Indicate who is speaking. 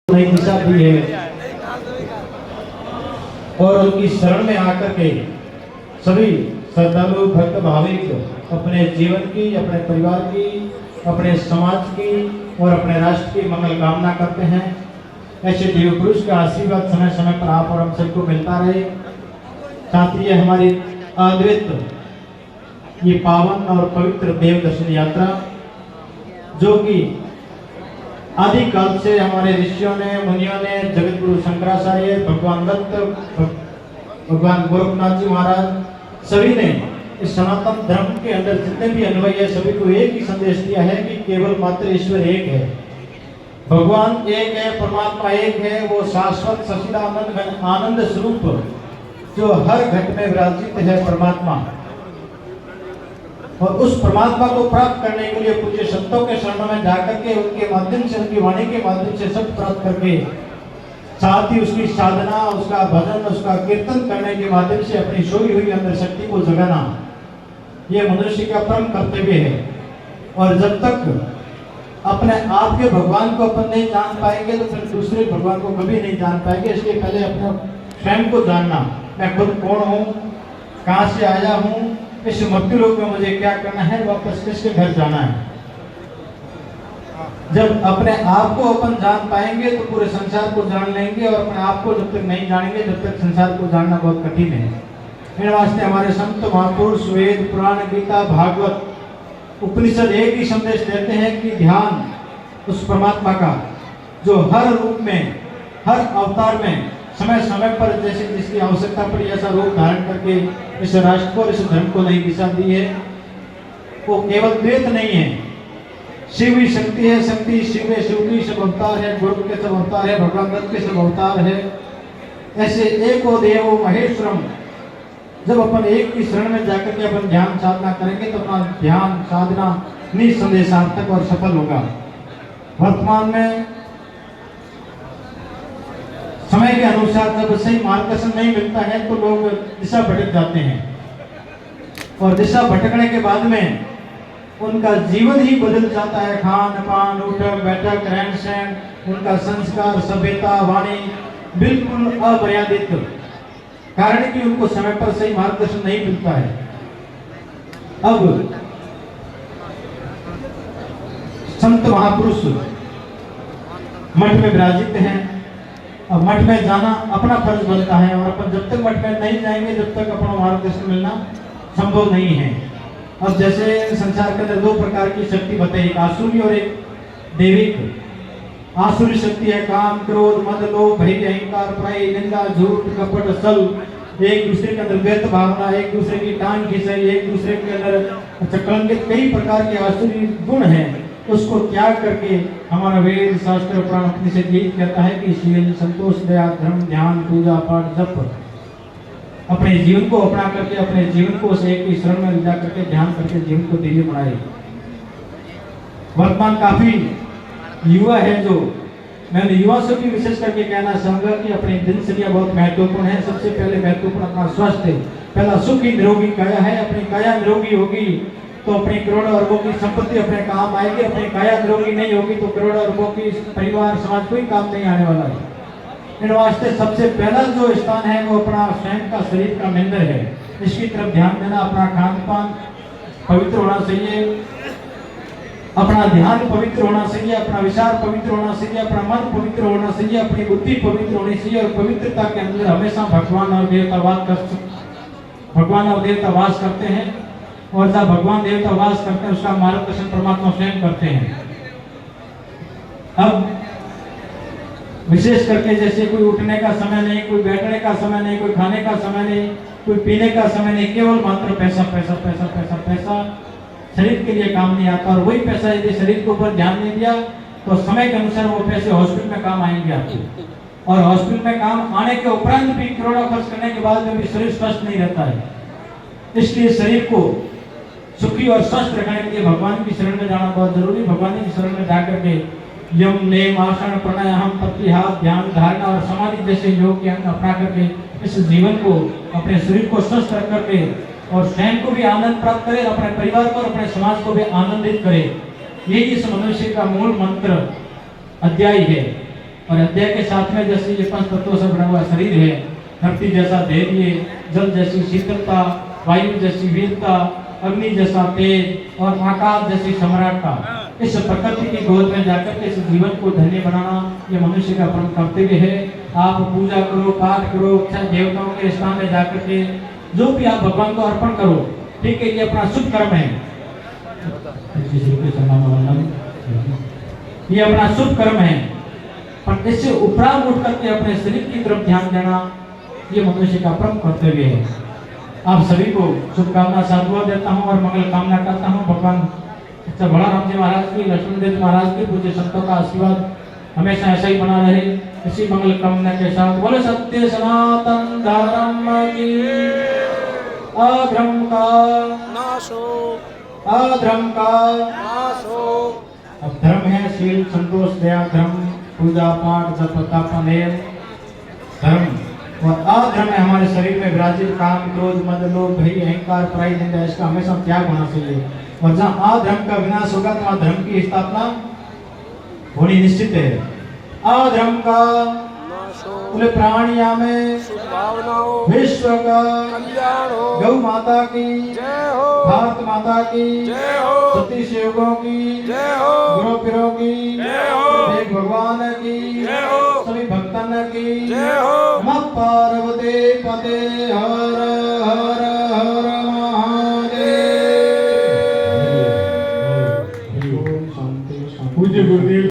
Speaker 1: नई दिशा दी है और उनकी शरण में आकर के सभी श्रद्धालु भक्त भाविक अपने जीवन की, अपने परिवार की, अपने समाज की और अपने राष्ट्र की मंगल कामना करते हैं। ऐसे देव पुरुष का आशीर्वाद समय समय पर आप और हम सबको मिलता रहे। साथ ही हमारी अद्वैत ये पावन और पवित्र देव दर्शन यात्रा जो कि आदि काल से हमारे ऋषियों ने, मुनियों ने, जगत गुरु शंकराचार्य, भगवान दत्त, भगवान गोरखनाथ जी महाराज सभी ने इस सनातन धर्म के अंदर जितने भी अनुयायी है सभी को एक ही संदेश दिया है कि केवल मात्र ईश्वर एक है, भगवान एक है, परमात्मा एक है, वो शाश्वत सच्चिदानंद आनंद स्वरूप जो हर घट में विराजित है परमात्मा। और उस परमात्मा को प्राप्त करने के लिए पूज्य संतों के शरणों में जाकर के उनके माध्यम से, उनकी वाणी के माध्यम से सब प्राप्त करके साथ ही उसकी साधना, उसका भजन, उसका कीर्तन करने के माध्यम से अपनी सोई हुई अंदर शक्ति को जगाना, ये मनुष्य का परम कर्तव्य है। और जब तक अपने आप के भगवान को अपन नहीं जान पाएंगे तो फिर दूसरे भगवान को कभी नहीं जान पाएंगे। इसलिए पहले अपने स्वयं को जानना, मैं खुद कौन हूँ, कहाँ से आया हूँ, इस मृत्यु लोक में मुझे क्या करना है, वापस किसके घर जाना है। जब अपने आप को अपन जान पाएंगे तो पूरे संसार को जान लेंगे, और अपने आप को जब तक नहीं जानेंगे जब तक संसार को जानना बहुत कठिन है। इन वास्ते हमारे संत महापुरुष वेद, पुराण, गीता, भागवत, उपनिषद एक ही संदेश देते हैं कि ध्यान उस परमात्मा का जो हर रूप में, हर अवतार में समय समय पर जैसे जिसकी आवश्यकता पड़ी ऐसा रूप धारण करके इस राष्ट्र को, इस धर्म को नई दिशा दी है। वो केवल द्वैत नहीं है, शिव ही शक्ति है, शक्ति शिव है, शिव की सब अवतार है, गुरु के सब अवतार है, भगवान दत्त के सब अवतार है। ऐसे एको देवो महेश्वरम, जब अपन एक की शरण में जाकर के अपन ध्यान साधना करेंगे तो अपना ध्यान साधना निसंदेह सार्थक और सफल होगा। वर्तमान में समय के अनुसार जब सही मार्गदर्शन नहीं मिलता है तो लोग दिशा भटक जाते हैं, और दिशा भटकने के बाद में उनका जीवन ही बदल जाता है। खान पान, उठक बैठक, रहन सहन, उनका संस्कार, सभ्यता, वाणी बिल्कुल अमर्यादित, कारण कि उनको समय पर सही मार्गदर्शन नहीं मिलता है। अब संत महापुरुष मठ में विराजित हैं, अब मठ में जाना अपना फर्ज बनता है, और अपन जब तक मठ में नहीं जाएंगे जब तक अपना मार्गदर्शन मिलना संभव नहीं है। अब जैसे संसार के अंदर दो प्रकार की शक्ति बताई, एक आसुरी और एक दैविक। आसुरी शक्ति है काम, क्रोध, मद, लोभ, भय, अहंकार, प्राय, निंदा, झूठ, कपट, सल, एक दूसरे के अंदर व्यर्थ भावना, एक दूसरे की टांग खिंचाई, एक दूसरे के अंदर चक्रांकित, कई प्रकार के आसुरी गुण हैं। उसको त्याग करके हमारा वेद, शास्त्र, पुराण, उपनिषद यही कहता है कि शील, संतोष, दया, धर्म, ध्यान, पूजा पाठ, जप अपने जीवन को अपना करके अपने जीवन को एक ही शरण में ले जा करके ध्यान करके जीवन को दिव्य बनाए। वर्तमान काफी युवा है जो, मैं युवा से भी विशेष करके कहना चाहूंगा कि अपनी दिनचर्या बहुत महत्वपूर्ण है। सबसे पहले महत्वपूर्ण अपना स्वास्थ्य, पहला सुखी निरोगी काया है। अपनी काया निरोगी होगी तो अपनी करोड़ों अरबों की संपत्ति अपने काम आएगी। अपनी काया निरोगी नहीं होगी तो करोड़ों अरबों की परिवार, समाज कोई काम नहीं आने वाला है। इन वास्ते सबसे पहला जो स्थान है वो अपना स्वयं का शरीर का मंदिर है, इसकी तरफ ध्यान देना। अपना खान पान पवित्र होना चाहिए, अपना ध्यान पवित्र होना चाहिए, अपना विचार पवित्र होना चाहिए, अपना मन पवित्र होना चाहिए, अपनी बुद्धि पवित्र होनी चाहिए। और पवित्रता के अंदर हमेशा भगवान और देवता वास करते हैं, और जब भगवान देवता वास करते हैं उसका मार्गदर्शन परमात्मा स्वयं करते हैं। अब विशेष करके जैसे कोई उठने का समय नहीं, कोई बैठने का समय नहीं, कोई खाने का समय नहीं, कोई पीने का समय नहीं, केवल मात्र पैसा पैसा पैसा पैसा पैसा शरीर के लिए काम नहीं आता। और वही पैसा यदि शरीर के ऊपर ध्यान नहीं दिया तो समय के अनुसार वो पैसे हॉस्पिटल में काम आएंगे आपको, और हॉस्पिटल में काम आने के उपरांत भी करोड़ों खर्च करने के बाद में भी शरीर स्वस्थ नहीं रहता है। इसलिए शरीर को सुखी और स्वस्थ रखने के लिए भगवान की शरण में जाना बहुत जरूरी। भगवान की शरण में जाकर के यम, नेम, आसन, प्राणायाम, प्रतिहार, ध्यान, धारणा और समाधि जैसे योग के अंग अपना करके इस जीवन को, अपने शरीर को स्वस्थ रख करके और स्वयं को भी आनंद प्राप्त करे, अपने परिवार को और अपने समाज को भी आनंदित करे। यही इस मनुष्य का मूल मंत्र अध्याय है। और अध्याय के साथ में जैसे ये पंच तत्वों से बना हुआ शरीर है, धरती जैसा धैर्य, जल जैसी शीतलता, वायु जैसी वीरता, अग्नि जैसा तेज और आकाश जैसी सम्राटता, इस प्रकृति की गोद में जाकर के इस जीवन को धन्य बनाना ये मनुष्य का परम कर्तव्य है। आप पूजा करो, पाठ करो, देवताओं के स्थान में जाकर के जो भी आप भगवान को अर्पण करो, ठीक है, ये अपना शुभ कर्म है, ये अपना शुभ कर्म है। पर इससे उपराम उठ करके अपने शरीर की तरफ ध्यान देना ये मनुष्य का परम कर्तव्य है। आप सभी को शुभकामना साधुवाद देता हूँ और मंगल कामना करता हूँ। भगवान बड़ा राम जी महाराज की, लक्ष्मण देव महाराज की, पूज्य संतों का आशीर्वाद हमेशा ऐसा ही बना रहे। इसी मंगल कामना के साथ बोले सत्य सनातन धर्म की, अधर्म का नाश हो, अधर्म का नाश हो। अब धर्म है शील, संतोष, दया, धर्म, पूजा पाठ, जप तप, नेम, धर्म। और अधर्म है हमारे शरीर में विराजित काम, क्रोध, मद, लोभ, भय, अहंकार, पराई निंदा, इसका हमेशा त्याग होना चाहिए। और जहाँ अधर्म का विनाश होगा तो वहाँ धर्म की स्थापना होनी निश्चित है। अधर्म का पूरे प्राणिया में विश्व का कल्याण हो, गौ माता की जय हो, भारत माता की जय हो, सतीश युगों की जय हो, गुरु पीरों की जय हो, एक भगवान की जय हो, सभी भक्तन की जय हो। नमः पार्वती पते हर